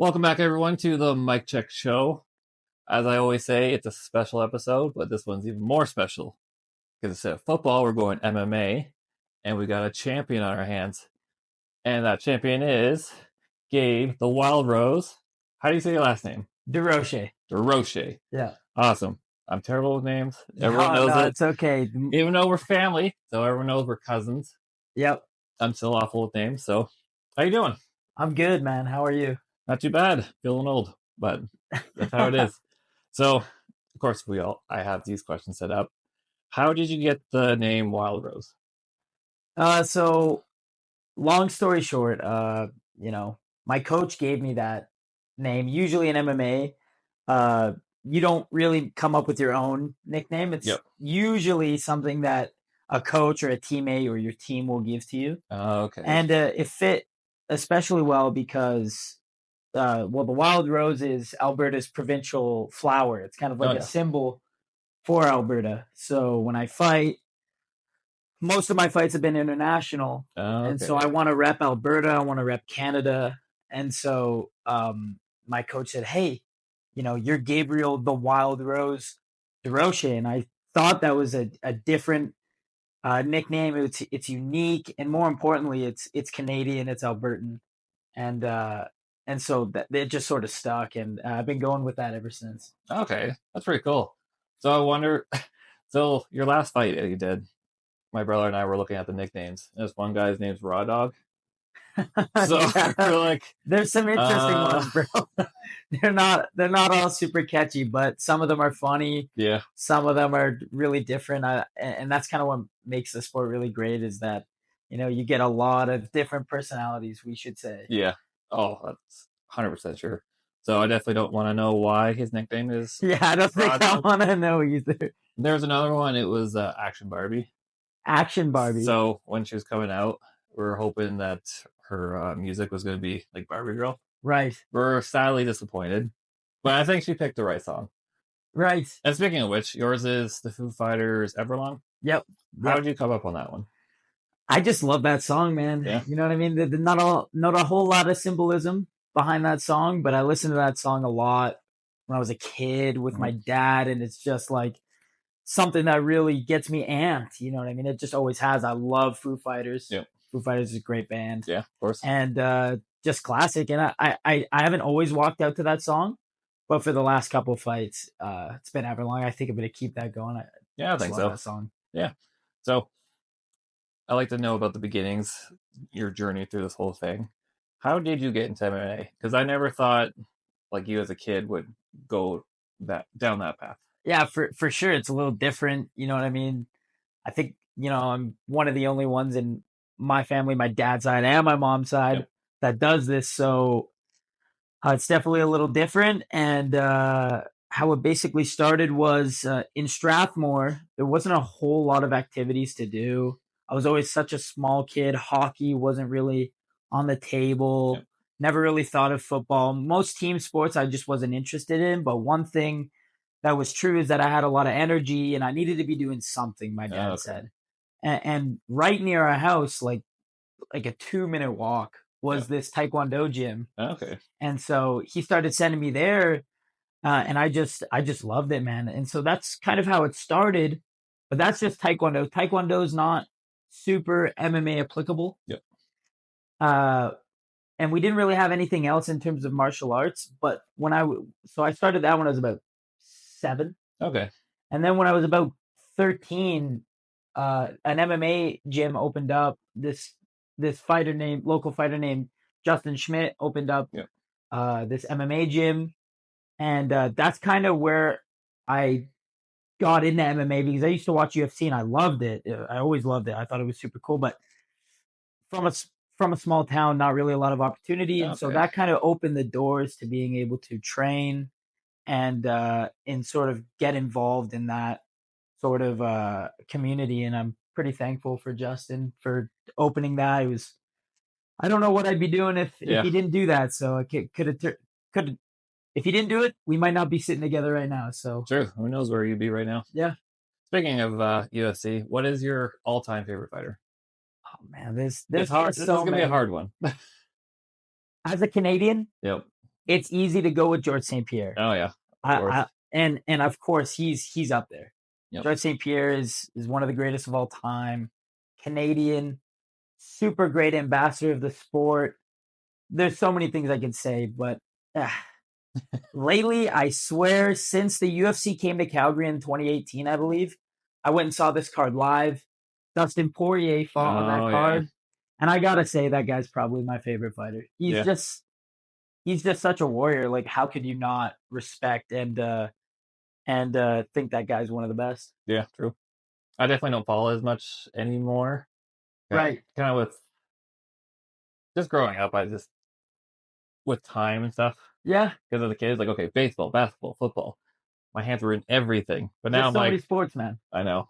Welcome back, everyone, to the Mic Check Show. As I always say, it's a special episode, but this one's even more special because instead of football, we're going MMA, and we got a champion on our hands. And that champion is Gabe, the Wild Rose. How do you say your last name? Durocher. Durocher. Yeah. Awesome. I'm terrible with names. Everyone knows it. It's okay. Even though we're family, so everyone knows we're cousins. Yep. I'm still awful with names. So, how you doing? I'm good, man. How are you? Not too bad. Feeling old, but that's how it is. So, of course, I have these questions set up. How did you get the name Wild Rose? So long story short, my coach gave me that name. Usually in MMA, you don't really come up with your own nickname. It's usually something that a coach or a teammate or your team will give to you. Okay. And it fit especially well because the Wild Rose is Alberta's provincial flower. It's kind of like a symbol for Alberta. So when I fight, most of my fights have been international. And so I want to rep Alberta. I want to rep Canada. And so my coach said, hey, you're Gabriel the Wild Rose Durocher. And I thought that was a different nickname. It's unique. And more importantly, it's Canadian. It's Albertan. And so it just sort of stuck, and I've been going with that ever since. Okay, that's pretty cool. So I wonder, so your last fight that you did, my brother and I were looking at the nicknames. There's one guy's name's Raw Dog. So we're like, there's some interesting ones, bro. They're not all super catchy, but some of them are funny. Yeah. Some of them are really different, and that's kind of what makes the sport really great. Is that you get a lot of different personalities, we should say. Yeah. Oh, that's 100% sure. So I definitely don't want to know why his nickname is. Yeah, I don't think I want to know either. There's another one. It was Action Barbie. Action Barbie. So when she was coming out, we were hoping that her music was going to be like Barbie Girl. Right. We're sadly disappointed, but I think she picked the right song. Right. And speaking of which, yours is the Foo Fighters Everlong. Yep. How did you come up on that one? I just love that song, man. Yeah. You know what I mean? Not a whole lot of symbolism behind that song, but I listened to that song a lot when I was a kid with my dad, and it's just like something that really gets me amped. You know what I mean? It just always has. I love Foo Fighters. Yeah. Foo Fighters is a great band. Yeah, of course. And just classic. And I haven't always walked out to that song, but for the last couple of fights, it's been Everlong. I think I'm going to keep that going. I think so. That song. Yeah. So I like to know about the beginnings, your journey through this whole thing. How did you get into MMA? Because I never thought like you as a kid would go down that path. Yeah, for sure. It's a little different. You know what I mean? I think, I'm one of the only ones in my family, my dad's side and my mom's side, that does this. So it's definitely a little different. And how it basically started was in Strathmore, there wasn't a whole lot of activities to do. I was always such a small kid. Hockey wasn't really on the table. Never really thought of football. Most team sports I just wasn't interested in. But one thing that was true is that I had a lot of energy and I needed to be doing something, my dad said. And right near our house, like a 2-minute walk, was this Taekwondo gym. Okay. And so he started sending me there. And I just loved it, man. And so that's kind of how it started. But that's just Taekwondo. Taekwondo is not super MMA applicable. Yep. And we didn't really have anything else in terms of martial arts. But so I started that when I was about 7. Okay. And then when I was about 13, an MMA gym opened up. This local fighter named Justin Schmidt opened up this MMA gym. And that's kind of where I got into MMA, because I used to watch UFC and I loved it. I always loved it. I thought it was super cool, but from a small town, not really a lot of opportunity. And so that kind of opened the doors to being able to train and sort of get involved in that sort of community. And I'm pretty thankful for Justin for opening that. I don't know what I'd be doing if he didn't do that. So I could if he didn't do it, we might not be sitting together right now. So sure, who knows where you'd be right now? Yeah. Speaking of UFC, what is your all-time favorite fighter? Oh man, this hard. This is gonna be a hard one. As a Canadian, it's easy to go with George St. Pierre. Oh yeah, of course. And of course he's up there. Yep. George St. Pierre is one of the greatest of all time. Canadian, super great ambassador of the sport. There's so many things I could say, but lately, I swear, since the UFC came to Calgary in 2018, I believe, I went and saw this card live. Dustin Poirier fought on that card, and I gotta say that guy's probably my favorite fighter. He's just such a warrior. Like, how could you not respect and think that guy's one of the best? Yeah, true. I definitely don't follow as much anymore. Right. Kind of with just growing up, I just with time and stuff. Yeah. Because as a kid, like, okay, baseball, basketball, football. My hands were in everything. But now Just I'm so like, many sports, man. I know.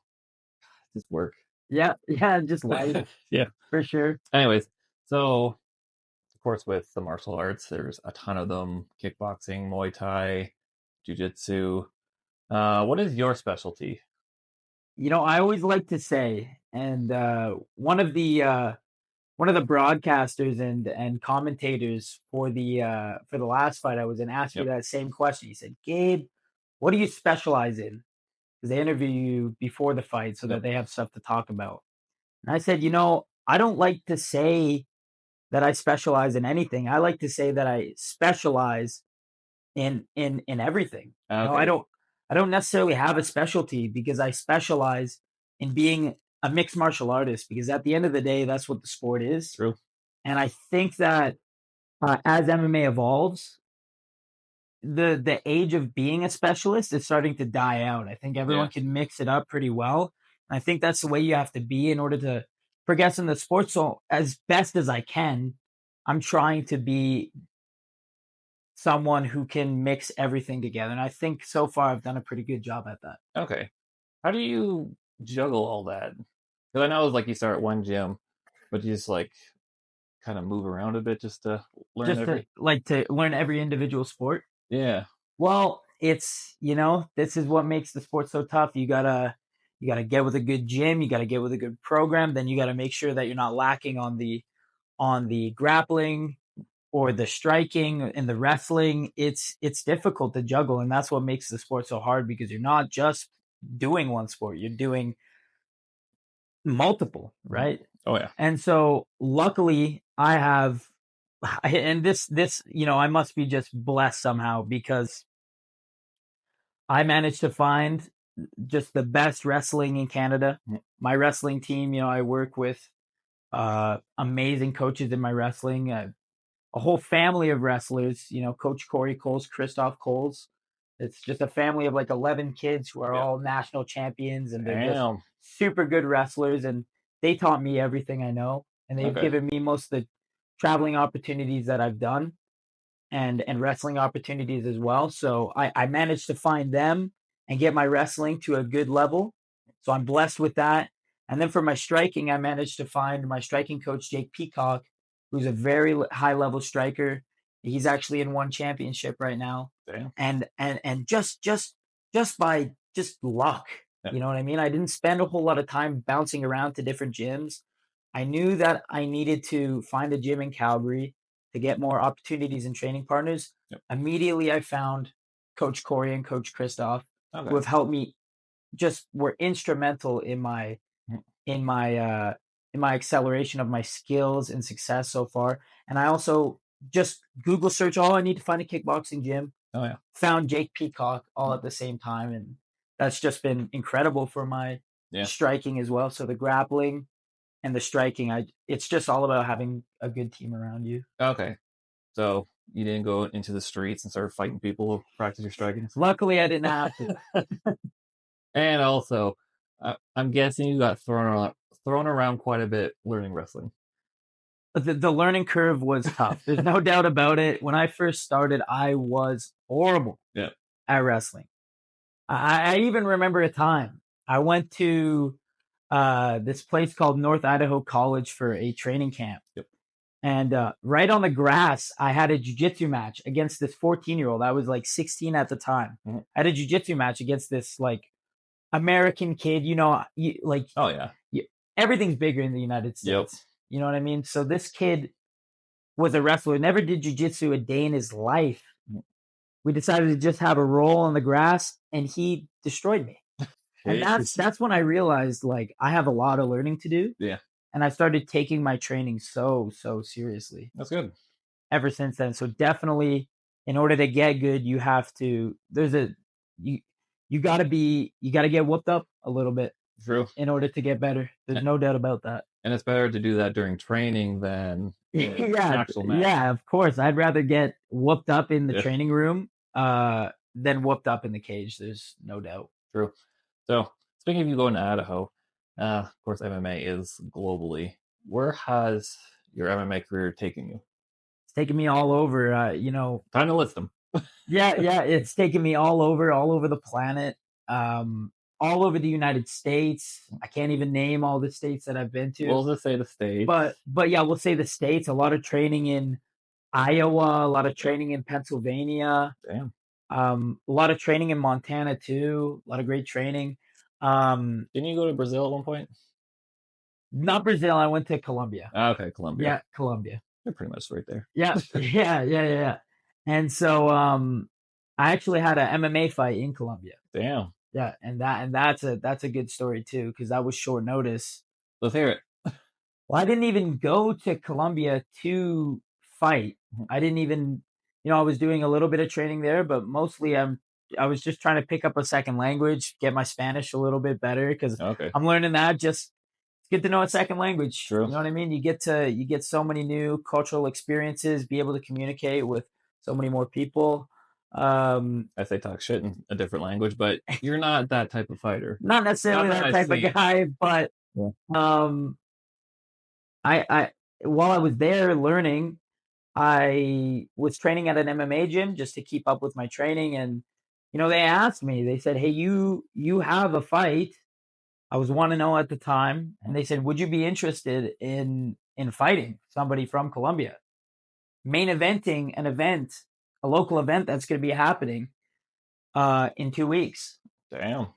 Just work. Yeah, just life. Yeah. For sure. Anyways, so of course with the martial arts, there's a ton of them: kickboxing, Muay Thai, jiu-jitsu. What is your specialty? I always like to say, and one of the broadcasters and commentators for the last fight I was in asked me that same question. He said, "Gabe, what do you specialize in?" Because they interview you before the fight so that they have stuff to talk about. And I said, I don't like to say that I specialize in anything. I like to say that I specialize in everything. Okay. I don't necessarily have a specialty because I specialize in being a mixed martial artist, because at the end of the day, that's what the sport is. True. And I think that as MMA evolves, the age of being a specialist is starting to die out. I think everyone can mix it up pretty well. And I think that's the way you have to be in order to progress in the sport. So as best as I can, I'm trying to be someone who can mix everything together. And I think so far I've done a pretty good job at that. Okay. How do you juggle all that? Because I know it's like you start at one gym, but you just like kind of move around a bit just to learn to learn every individual sport. Yeah. Well, it's this is what makes the sport so tough. You gotta get with a good gym, you gotta get with a good program, then you gotta make sure that you're not lacking on the grappling or the striking and the wrestling. It's difficult to juggle, and that's what makes the sport so hard, because you're not just doing one sport, you're doing multiple, right? Oh yeah. And so luckily I have, and this I must be just blessed somehow, because I managed to find just the best wrestling in Canada. My wrestling team, I work with amazing coaches in my wrestling, a whole family of wrestlers, Coach Corey Coles, Christoph Coles. It's just a family of like 11 kids who are all national champions, and they're just super good wrestlers, and they taught me everything I know, and they've given me most of the traveling opportunities that I've done, and wrestling opportunities as well. So I managed to find them and get my wrestling to a good level. So I'm blessed with that. And then for my striking, I managed to find my striking coach, Jake Peacock, who's a very high level striker. He's actually in one championship right now. Damn. And just by luck, you know what I mean? I didn't spend a whole lot of time bouncing around to different gyms. I knew that I needed to find a gym in Calgary to get more opportunities and training partners. Immediately I found Coach Corey and Coach Christoph, who have helped me, were instrumental in my acceleration of my skills and success so far. And I also just Google search, I need to find a kickboxing gym. Found Jake Peacock all at the same time, and that's just been incredible for my striking as well. So the grappling and the striking, it's just all about having a good team around you. Okay. So you didn't go into the streets and start fighting people who practice your striking? Luckily, I didn't have to. And also, I'm guessing you got thrown around quite a bit learning wrestling. The learning curve was tough. There's no doubt about it. When I first started, I was horrible at wrestling. I even remember a time I went to this place called North Idaho College for a training camp. And right on the grass, I had a jiu-jitsu match against this 14-year-old. I was like 16 at the time. I had a jiu-jitsu match against this like American kid. Everything's bigger in the United States. You know what I mean? So this kid was a wrestler, never did jiu-jitsu a day in his life. we decided to just have a roll on the grass, and he destroyed me. And that's when I realized, like, I have a lot of learning to do. Yeah. And I started taking my training so seriously That's good. ever since then. So definitely, in order to get good, you have to. You you gotta get whooped up a little bit True. in order to get better. There's no doubt about that. And it's better to do that during training than actual match. Yeah, of course. I'd rather get whooped up in the Yeah. training room than whooped up in the cage. There's no doubt. True. So speaking of you going to Idaho, of course MMA is globally. Where has your MMA career taken you? It's taken me all over. Time to list them. Yeah, it's taken me all over the planet, all over the United States. I can't even name all the states that I've been to. We'll just say the states. But yeah, we'll say the states. A lot of training in Iowa, a lot of training in Pennsylvania. Damn. A lot of training in Montana too. A lot of great training. Didn't you go to Brazil at one point? Not Brazil. I went to Colombia. Okay, Colombia. Yeah, Colombia. You're pretty much right there. Yeah. And so I actually had an MMA fight in Colombia. Damn. Yeah, and that's a good story too, because that was short notice. Let's hear it. Well, I didn't even go to Colombia to fight. I didn't even, I was doing a little bit of training there, but mostly I was just trying to pick up a second language, get my Spanish a little bit better, because I'm learning that. Just it's good to know a second language. True. You know what I mean? You get so many new cultural experiences, be able to communicate with so many more people. I say talk shit in a different language, but you're not that type of fighter. Not necessarily that type of guy, but I while I was there learning, I was training at an MMA gym just to keep up with my training, and they asked me. They said, "Hey, you have a fight." I was 1-0 at the time, and they said, "Would you be interested in fighting somebody from Colombia, main eventing an event, a local event that's going to be happening in 2 weeks?" Damn.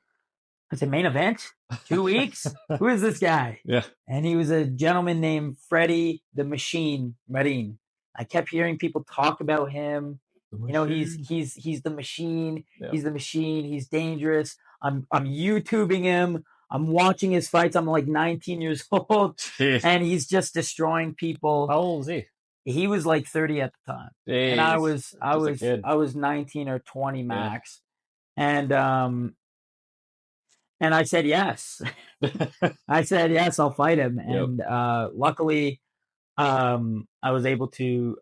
I said, "Main event? 2 weeks? Who is this guy?" Yeah. And he was a gentleman named Freddie the Machine Marin. I kept hearing people talk about him. He's the machine. Yeah. He's the machine. He's dangerous. I'm YouTubing him. I'm watching his fights. I'm like 19 years old. Jeez. And he's just destroying people. How old is he? He was like 30 at the time. Jeez. And I was 19 or 20 max. Yeah. And I said yes. I said yes, I'll fight him. And luckily, I was able to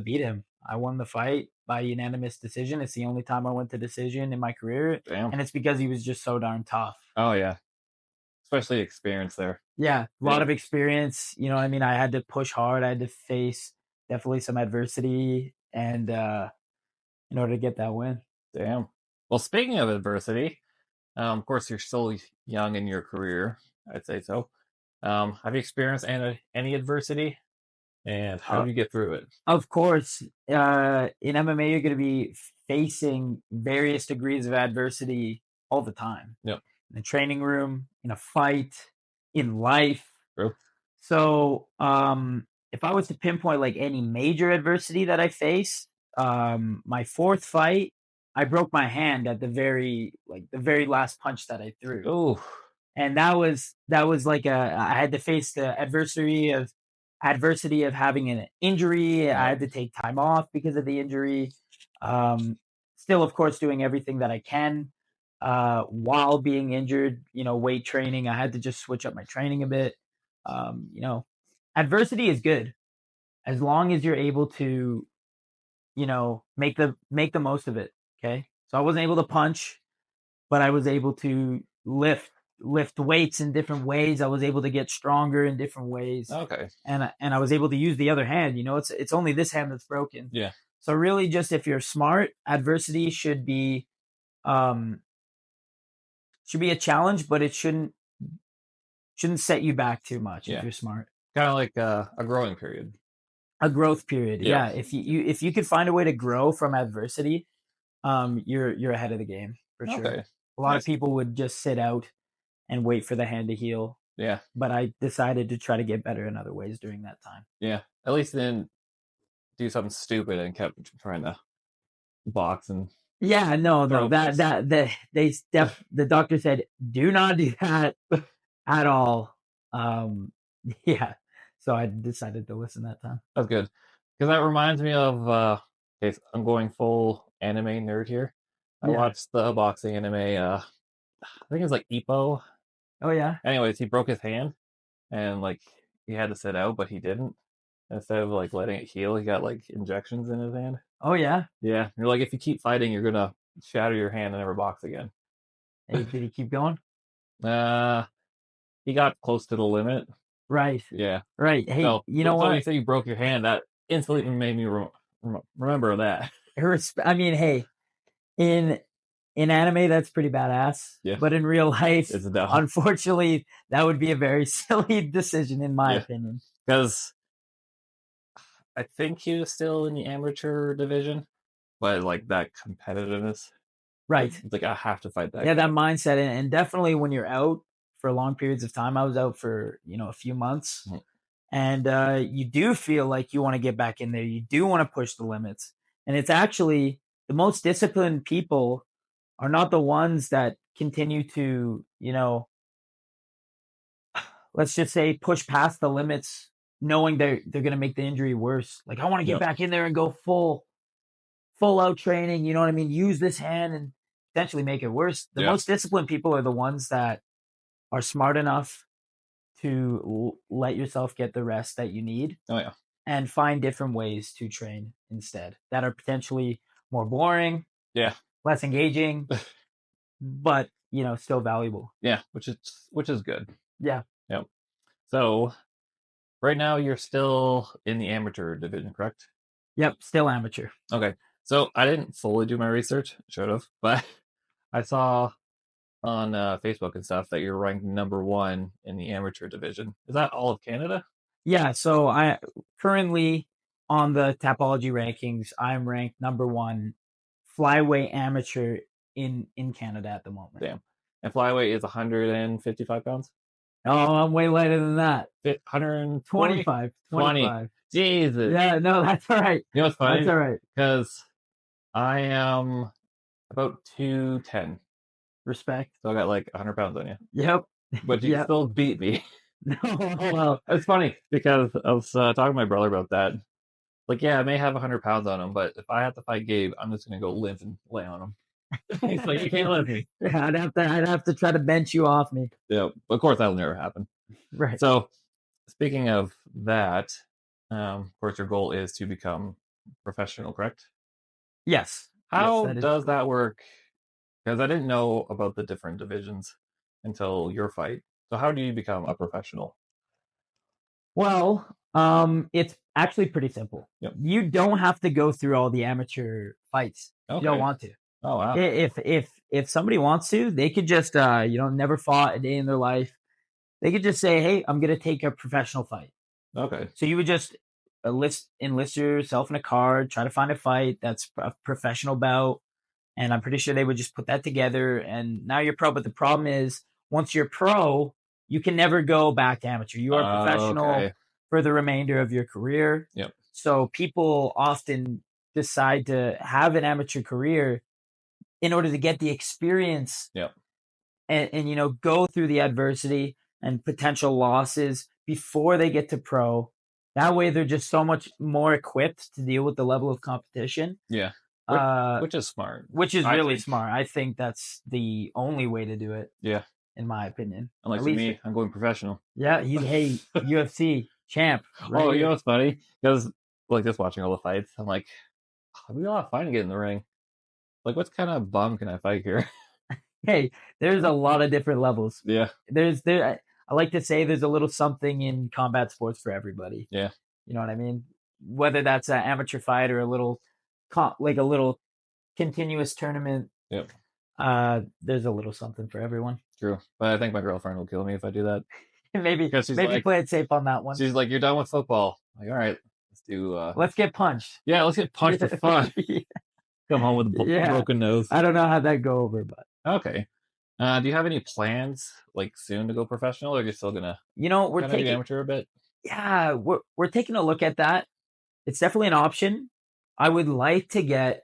beat him. I won the fight by unanimous decision. It's the only time I went to decision in my career. Damn. And it's because he was just so darn tough. Oh yeah. Especially experience there. Yeah, a lot of experience. I mean, I had to push hard. I had to face definitely some adversity and in order to get that win. Damn. Well, speaking of adversity, of course, you're still young in your career. I'd say so. Have you experienced any adversity, and how do you get through it? Of course, in MMA, you're going to be facing various degrees of adversity all the time. Yep. In the training room, in a fight, in life. True. So, if I was to pinpoint like any major adversity that I faced, my fourth fight, I broke my hand at the very last punch that I threw. Oh, and that was like I had to face the adversity of having an injury. I had to take time off because of the injury. Still, of course, doing everything that I can while being injured. Weight training. I had to just switch up my training a bit. Adversity is good as long as you're able to, make the most of it. Okay. So I wasn't able to punch, but I was able to lift weights in different ways. I was able to get stronger in different ways. Okay. And I was able to use the other hand. It's only this hand that's broken. Yeah. So really, just if you're smart, adversity should be a challenge, but it shouldn't set you back too much if you're smart. Kind of like a growing period. A growth period. Yeah. If you could find a way to grow from adversity, you're ahead of the game for sure. Okay. A lot of people would just sit out and wait for the hand to heal. Yeah. But I decided to try to get better in other ways during that time. Yeah. At least then do something stupid and kept trying to box and Yeah, no, throw that fists. the doctor said do not do that at all. Yeah, so I decided to listen that time. That's good. Because that reminds me of, okay, I'm going full anime nerd here. I Yeah. watched the boxing anime, I think it was like Ippo. Oh yeah. Anyways, he broke his hand and like he had to sit out, but he didn't. Instead of like letting it heal, he got like injections in his hand. Oh yeah. Yeah, you're like, if you keep fighting, you're gonna shatter your hand and never box again. Hey, did he keep going? Uh, he got close to the limit. Right. Yeah. Right. Hey, So, you know so when you what? say you broke your hand, that instantly made me remember that. I mean, hey, in anime that's pretty badass, Yeah, but in real life, it's dumb. unfortunately, that would be a very silly decision in my Yeah, opinion. because I think he was still in the amateur division, but like that competitiveness, Right. it's like I have to fight that Yeah, that guy. mindset, and definitely when you're out for long periods of time. I was out for a few months, Mhm. and you do feel like you want to get back in there. You do want to push the limits, and it's actually the most disciplined people are not the ones that continue to let's just say push past the limits, knowing they're going to make the injury worse. Like I want to get Yep. back in there and go full out training. You know what I mean? Use this hand and potentially make it worse. The Yeah. most disciplined people are the ones that are smart enough to let yourself get the rest that you need Oh yeah. and find different ways to train instead that are potentially more boring, Yeah. less engaging, but still valuable. Yeah. Which is good. Yeah. Yep. So right now you're still in the amateur division, correct? Yep. Still amateur. Okay. So I didn't fully do my research, should have, but I saw on Facebook and stuff that you're ranked #1 in the amateur division. Is that all of Canada? Yeah. So I currently on the Tapology rankings, I'm ranked number one flyweight amateur in Canada at the moment. Damn. And flyweight is 155 pounds? Oh, I'm way lighter than that. 140? 25. 20. 25. Jesus. Yeah, no, that's all right. You know what's That's funny? all right. Because I am about 210. Respect. So I got like 100 pounds on you. Yep. But you Yep. still beat me. No, well, It's funny because I was talking to my brother about that. Like, yeah, I may have 100 pounds on him, but if I have to fight Gabe, I'm just going to go limp and lay on him. He's like, you can't lift me. yeah, I'd have to try to bench you off me. Yeah, of course, that'll never happen. Right. So, speaking of that, of course, your goal is to become professional, correct? Yes. Yes, How that is does cool. that work? Because I didn't know about the different divisions until your fight. So, how do you become a professional? Well, it's actually pretty simple. Yep. You don't have to go through all the amateur fights if you don't Okay. want to. Oh wow. If somebody wants to, they could just never fought a day in their life. They could just say, "Hey, I'm gonna take a professional fight." Okay. So you would just enlist yourself in a card, try to find a fight that's a professional bout, and I'm pretty sure they would just put that together, and now you're pro. But the problem is, once you're pro, you can never go back to amateur. You are professional Okay. for the remainder of your career. Yep. So people often decide to have an amateur career in order to get the experience Yep. and go through the adversity and potential losses before they get to pro. That way, they're just so much more equipped to deal with the level of competition. Yeah. Uh, Which is smart. which is I really think. smart. I think that's the only way to do it, Yeah. in my opinion. Unlike At least, me, I'm going professional. yeah. Hey, UFC champ, right Oh, you know here. what's funny? Because like just watching all the fights, I'm like, oh, we all fine to get in the ring. Like, what kind of bum can I fight here? Hey, there's a lot of different levels. Yeah. I like to say there's a little something in combat sports for everybody. Yeah. You know what I mean? Whether that's an amateur fight or a little, like a little continuous tournament. Yep. There's a little something for everyone. True. But I think my girlfriend will kill me if I do that. maybe Because she's maybe like, play it safe on that one. she's like, you're done with football. I'm like, all right, let's do. Let's get punched. Yeah, let's get punched for fun. Come home with a Yeah. broken nose. I don't know how that go over, but Okay. Do you have any plans like soon to go professional, or are you still gonna we're kind of do taking amateur a bit? yeah, we're taking a look at that. It's definitely an option. I would like to get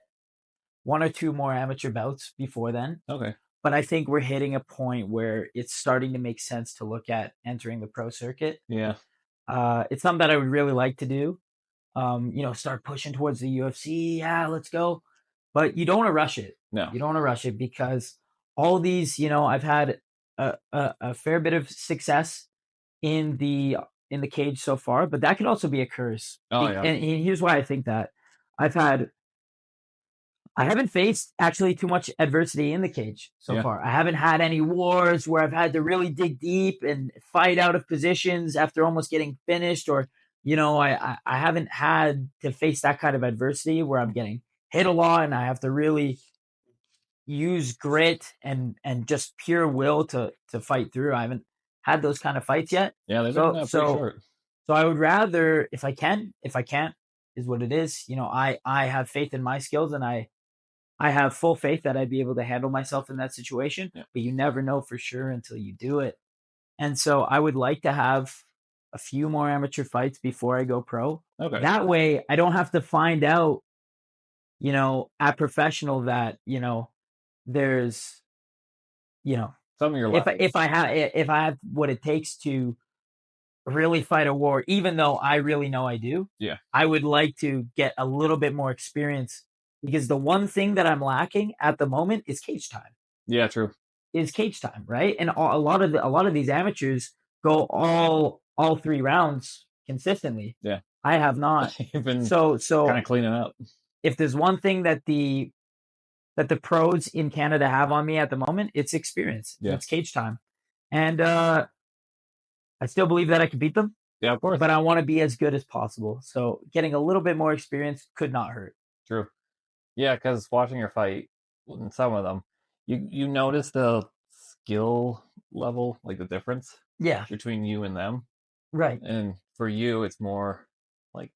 1 or 2 more amateur bouts before then. Okay. But I think we're hitting a point where it's starting to make sense to look at entering the pro circuit. Yeah. It's something that I would really like to do. Start pushing towards the UFC. Yeah, let's go. But you don't want to rush it. No. You don't want to rush it because all these, I've had a fair bit of success in the cage so far, but that can also be a curse. Oh, yeah. And here's why I think that. I haven't faced actually too much adversity in the cage so far. I haven't had any wars where I've had to really dig deep and fight out of positions after almost getting finished, or I haven't had to face that kind of adversity where I'm getting hit a lot and I have to really use grit and just pure will to fight through. I haven't had those kind of fights yet. Yeah, they've been pretty short. So I would rather, if I can't, is what it is. I have faith in my skills, and I have full faith that I'd be able to handle myself in that situation, but you never know for sure until you do it. And so I would like to have a few more amateur fights before I go pro. Okay. That way I don't have to find out, at professional that, there's, some of your life. If I have what it takes to really fight a war, even though I really know I do, I would like to get a little bit more experience, because the one thing that I'm lacking at the moment is cage time. Yeah, true. Is cage time, right? And a lot of these amateurs go all 3 rounds consistently. Yeah, I have not. You've been so kind of cleaning up. If there's one thing that the pros in Canada have on me at the moment, it's experience. Yeah. It's cage time. And I still believe that I can beat them. Yeah, of course. But I want to be as good as possible. So getting a little bit more experience could not hurt. True. Yeah, because watching your fight, in some of them, you notice the skill level, like the difference between you and them. Right. And for you, it's more like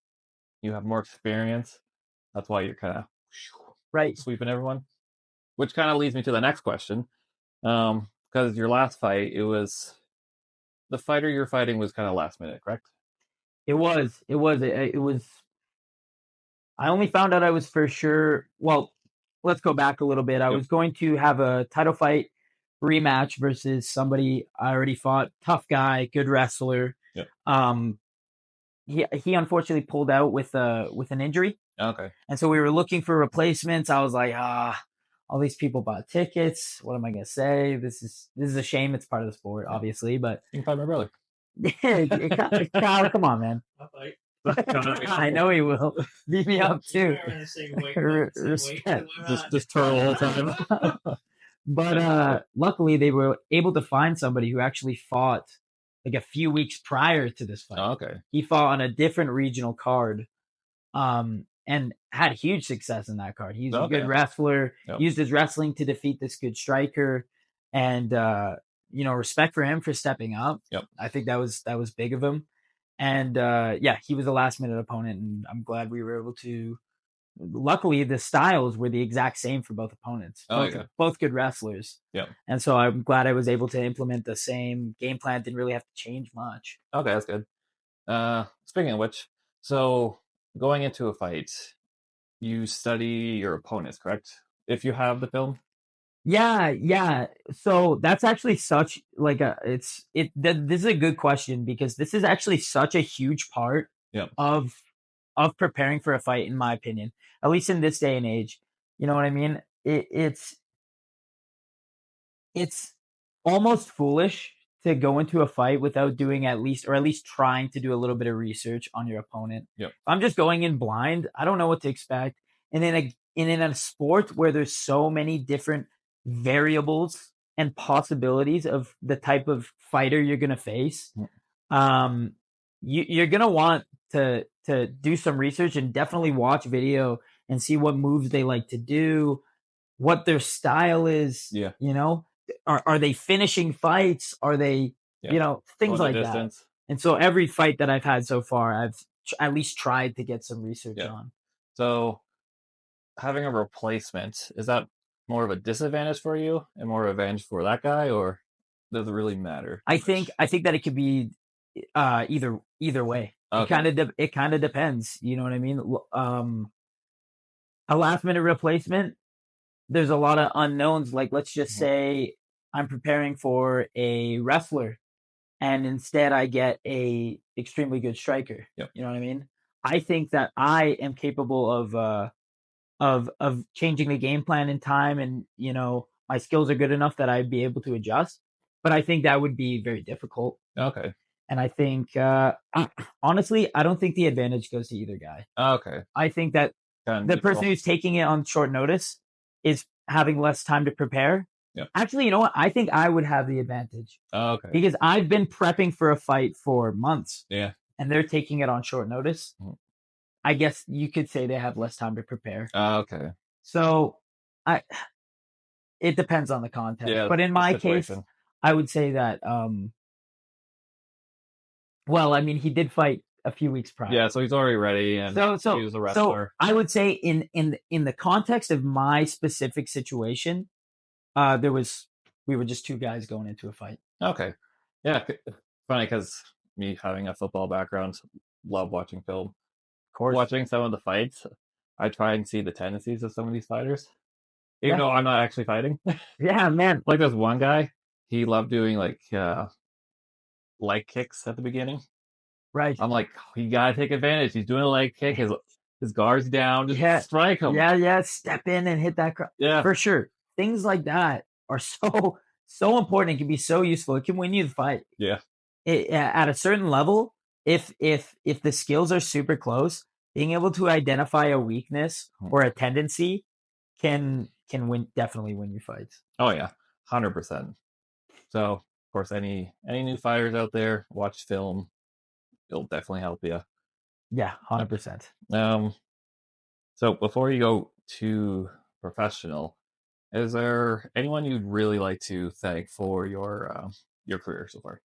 you have more experience. That's why you're kind of sweeping everyone. Which kind of leads me to the next question. Because your last fight, it was the fighter you're fighting was kind of last minute, correct? It was. I only found out I was for sure. Well, let's go back a little bit. I was going to have a title fight rematch versus somebody I already fought. Tough guy, good wrestler. Yep. He unfortunately pulled out with an injury. Okay. And so we were looking for replacements. I was like, all these people bought tickets. What am I gonna say? This is a shame. It's part of the sport, obviously, but you can fight my brother. Kyle, come on, man. I'll fight. I know he will. Beat me up too. Respect. Just turtle the whole time. But luckily they were able to find somebody who actually fought like a few weeks prior to this fight. Okay. He fought on a different regional card, and had huge success in that card. He's a good wrestler. Used his wrestling to defeat this good striker, and respect for him for stepping up. Yep. I think that was big of him. And he was a last minute opponent, and I'm glad we were able to. Luckily, the styles were the exact same for both opponents. Both good wrestlers. Yeah. And so I'm glad I was able to implement the same game plan. Didn't really have to change much. Okay, that's good. Speaking of which, so going into a fight, you study your opponents, correct? If you have the film. Yeah. So that's actually such like this is a good question, because this is actually such a huge part of preparing for a fight, in my opinion, at least in this day and age. You know what I mean? It's almost foolish to go into a fight without doing at least trying to do a little bit of research on your opponent. Yep. If I'm just going in blind, I don't know what to expect. And in a sport where there's so many different variables and possibilities of the type of fighter you're going to face, you're going to want to do some research and definitely watch video and see what moves they like to do, what their style is. Yeah. Are they finishing fights? Are they, things like that. And so every fight that I've had so far, I've at least tried to get some research on. So having a replacement, is that more of a disadvantage for you and more of an advantage for that guy, or does it really matter? I think that it could be either way. Okay. It kind of depends. You know what I mean? A last minute replacement, there's a lot of unknowns. Like, let's just Mhm. say I'm preparing for a wrestler, and instead I get a extremely good striker. Yep. You know what I mean? I think that I am capable of changing the game plan in time, and my skills are good enough that I'd be able to adjust. But I think that would be very difficult. Okay. And I think, honestly, I don't think the advantage goes to either guy. Okay. I think that Kind of the person neutral. who's taking it on short notice is having less time to prepare. Yep. Actually, you know what? I think I would have the advantage Okay. because I've been prepping for a fight for months, Yeah. and they're taking it on short notice. Mhm. I guess you could say they have less time to prepare. Okay. So, it depends on the context. Yeah. But in The my case, situation. I would say that, well, I mean, he did fight a few weeks prior. Yeah. So he's already ready, and he was a So wrestler. I would say in the context of my specific situation, we were just two guys going into a fight. Okay. Yeah. Funny because me having a football background, love watching film. Of course. Watching some of the fights, I try and see the tendencies of some of these fighters, even Yeah. though I'm not actually fighting. Yeah, man. Like this one guy, he loved doing like leg kicks at the beginning. Right. I'm like, you gotta take advantage. He's doing a leg kick. His guard's down. Just Yeah. strike him. Yeah. Step in and hit that Yeah. for sure. Things like that are so important. It can be so useful. It can win you the fight. Yeah. At a certain level, if the skills are super close, being able to identify a weakness or a tendency can definitely win you fights. Oh yeah, 100%. So of course, any new fighters out there, watch film. It'll definitely help you. Yeah, 100%. So before you go to professional, is there anyone you'd really like to thank for your career so far?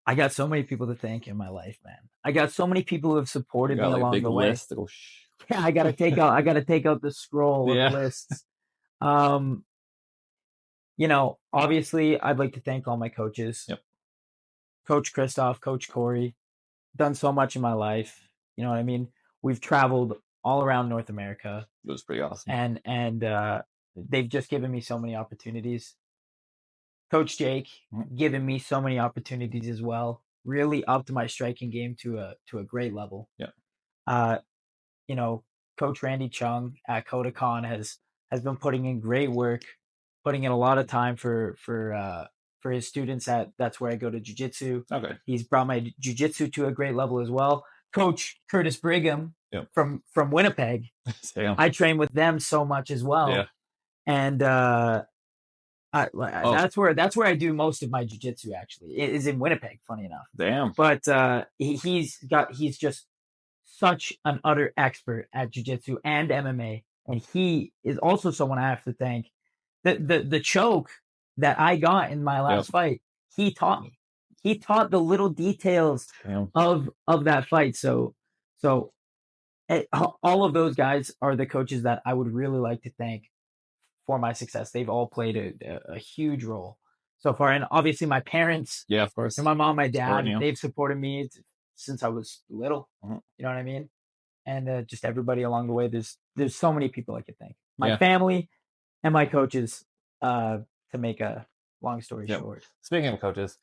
I got so many people to thank in my life, man. I got so many people who have You supported got me like a along big the way. list to go. Yeah, I gotta take out the scroll Yeah. of lists. Obviously, I'd like to thank all my coaches. Yep. Coach Christoph, Coach Corey, done so much in my life. You know what I mean? We've traveled all around North America, It was pretty awesome. and they've just given me so many opportunities. Coach Jake given me so many opportunities as well. Really upped my striking game to a great level. Yeah. Coach Randy Chung at Kodokan has been putting in great work, putting in a lot of time for his students. That's where I go to jiu-jitsu. Okay. He's brought my jiu-jitsu to a great level as well. Coach Curtis Brigham Yep. from Winnipeg. Sam. I train with them so much as well. Yeah. And that's where I do most of my jiu-jitsu, actually. It is in Winnipeg, funny enough. Damn. But he's just such an utter expert at jiu-jitsu and MMA, and he is also someone I have to thank. The choke that I got in my last fight, he taught me. He taught the little details of that fight. So all of those guys are the coaches that I would really like to thank for my success. They've all played a huge role so far, and obviously my parents. Yeah, of course. And my mom, my dad, you. they've supported me since I was little. You know what I mean? And just everybody along the way. There's so many people I could thank. My family and my coaches. To make a long story short. Speaking of coaches,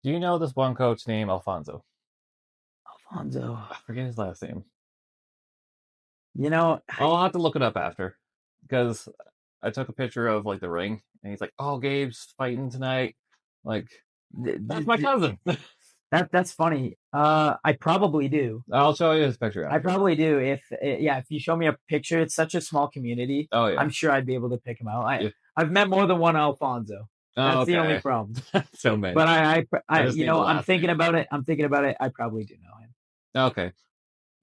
do you know this one coach named Alfonso? Alfonso. I forget his last name. I'll have to look it up after, because I took a picture of like the ring, and he's like, "Oh, Gabe's fighting tonight." Like, that's my cousin. That's funny. I probably do. I'll show you his picture after. I probably do. If you show me a picture, it's such a small community. Oh yeah. I'm sure I'd be able to pick him out. I've met more than one Alfonso. That's the only problem. So many. But I'm thinking about it. I probably do know him. Okay.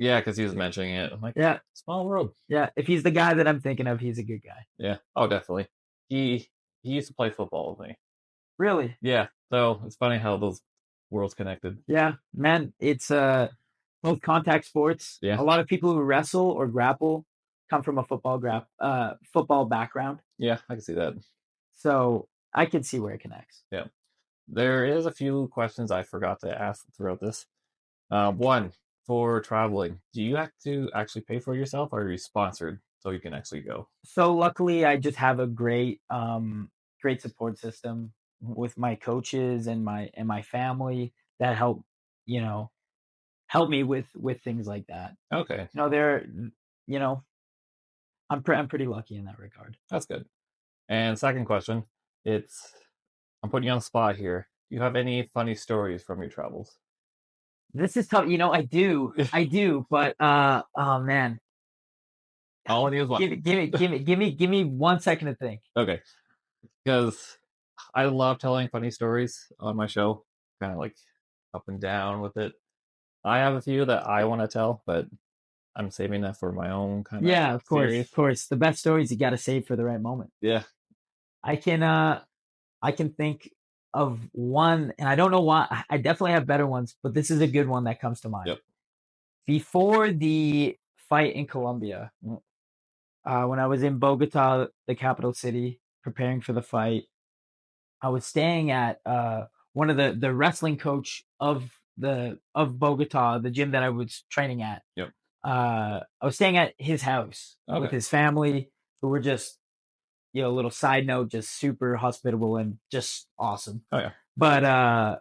Yeah, because he was mentioning it. I'm like, yeah, small world. Yeah, if he's the guy that I'm thinking of, he's a good guy. Yeah. Oh, definitely. He used to play football with me. Really? Yeah. So it's funny how those worlds connected. Yeah, man. It's both contact sports. Yeah. A lot of people who wrestle or grapple come from a football background. Yeah, I can see that. So I can see where it connects. Yeah. There is a few questions I forgot to ask throughout this. One, for traveling, do you have to actually pay for yourself, or are you sponsored? so you can actually go? So luckily, I just have a great great support system with my coaches and my family that help me with things like that. Okay, They're you know I'm pretty lucky in that regard. that's good. And second question, it's I'm putting you on the spot here. Do you have any funny stories from your travels? This is tough. I do, but oh man, All I need is one. give me 1 second to think. Okay, because I love telling funny stories on my show, kind of like up and down with it. I have a few that I want to tell, but I'm saving that for my own kind of Yeah, of course, series. of course. The best stories you got to save for the right moment. Yeah. I can think of one, and I don't know why. I definitely have better ones, but this is a good one that comes to mind. Yep. Before the fight in Colombia, when I was in Bogota, the capital city, preparing for the fight, I was staying at one of the wrestling coach of Bogota, the gym that I was training at. Yep. I was staying at his house with his family, who were just, a little side note, just super hospitable and just awesome. Oh yeah. But I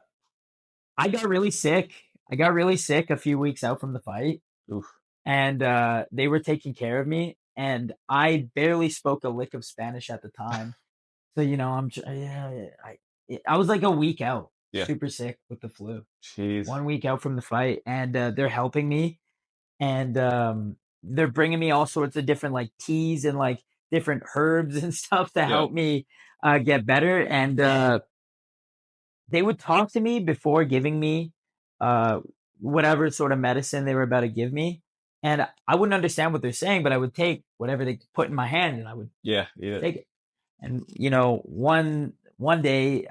got really sick. A few weeks out from the fight. Oof. And they were taking care of me, and I barely spoke a lick of Spanish at the time. So I was like a week out, super sick with the flu. Jeez. 1 week out from the fight, and they're helping me, and they're bringing me all sorts of different like teas and like different herbs and stuff to help me get better. And they would talk to me before giving me whatever sort of medicine they were about to give me, and I wouldn't understand what they're saying, but I would take whatever they put in my hand, and I would take it. And one day,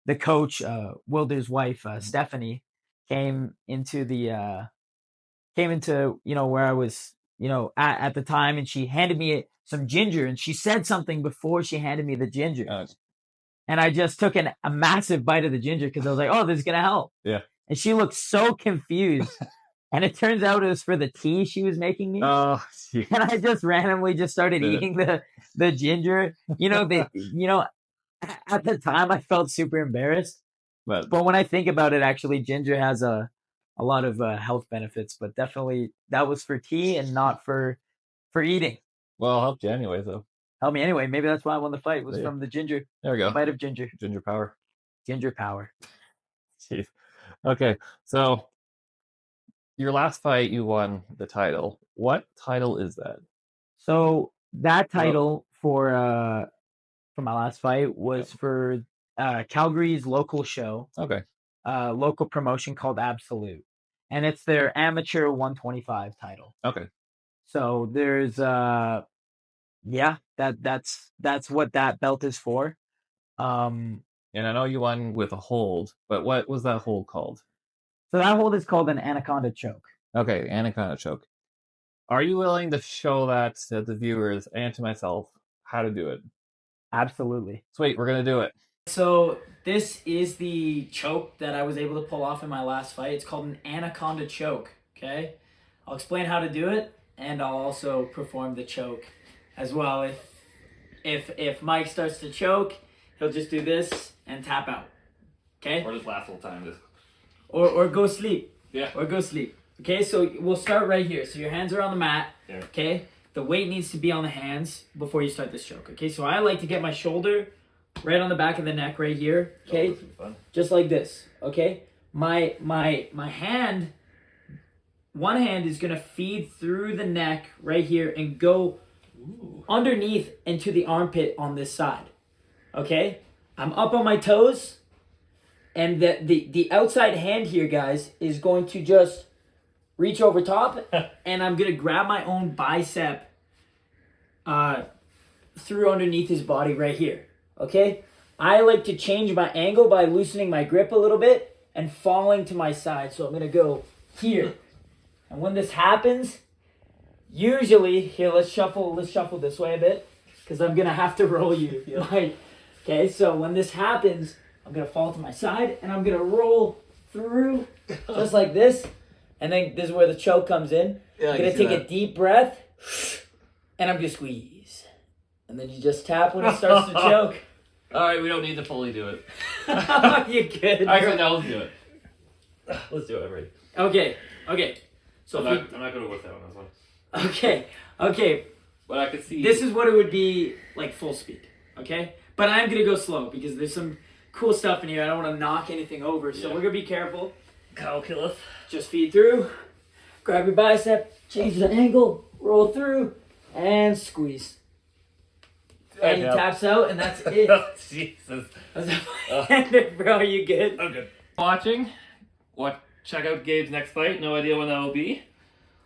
the coach, Wilder's wife, Stephanie, came into where I was, at the time, and she handed me some ginger, and she said something before she handed me the ginger. And I just took a massive bite of the ginger because I was like, oh, this is gonna help. Yeah. And she looked so confused. And it turns out it was for the tea she was making me. Oh, geez. And I just randomly just started eating the ginger. At the time I felt super embarrassed. But when I think about it, actually, ginger has a lot of health benefits. But definitely that was for tea and not for eating. Well, it helped you anyway, though. Helped me anyway. Maybe that's why I won the fight. Was from the ginger. There we go. Bite of ginger. Ginger power. Ginger power. Jeez. Okay, so your last fight, you won the title. What title is that? So that title for my last fight was for Calgary's local show. Okay. Local promotion called Absolute, and it's their amateur 125 title. Okay. So there's that's what that belt is for. And I know you won with a hold, but what was that hold called? So that hold is called an anaconda choke. Okay, anaconda choke. Are you willing to show that to the viewers and to myself how to do it? Absolutely. Sweet, we're going to do it. So this is the choke that I was able to pull off in my last fight. It's called an anaconda choke, okay? I'll explain how to do it, and I'll also perform the choke as well. If Mike starts to choke, he'll just do this and tap out, okay? Or just last little time. Or go sleep. Yeah. Or go sleep. Okay, so we'll start right here. So your hands are on the mat, okay? The weight needs to be on the hands before you start this choke, okay? So I like to get my shoulder right on the back of the neck right here, okay? Just like this, okay? My hand, one hand is going to feed through the neck right here and go underneath into the armpit on this side, okay? I'm up on my toes, and the outside hand here, guys, is going to just reach over top, and I'm going to grab my own bicep through underneath his body right here, okay? I like to change my angle by loosening my grip a little bit and falling to my side. So I'm going to go here. And when this happens, usually, here, let's shuffle this way a bit, because I'm going to have to roll you if you like. Okay, so when this happens, I'm going to fall to my side, and I'm going to roll through just like this. And then this is where the choke comes in. I'm going to take a deep breath. and I'm gonna squeeze. And then you just tap when it starts to choke. Alright, we don't need to fully do it. You're good. Actually, no, let's do it. Let's do it, I'm ready. Okay. So I'm not going to work that one as well. Okay. But I could see... This is what it would be like full speed, okay? But I'm going to go slow because there's some cool stuff in here. I don't want to knock anything over, so we're going to be careful. Calculus. Just feed through, grab your bicep, change the angle, roll through, and squeeze. And he taps out, and that's it. Jesus. Bro, are you good? I'm good. Watching. Check out Gabe's next fight. No idea when that will be.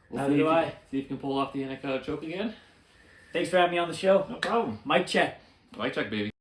Neither do I. See if you can pull off the anaconda choke again. Thanks for having me on the show. No problem. Mic check. Mic check, baby.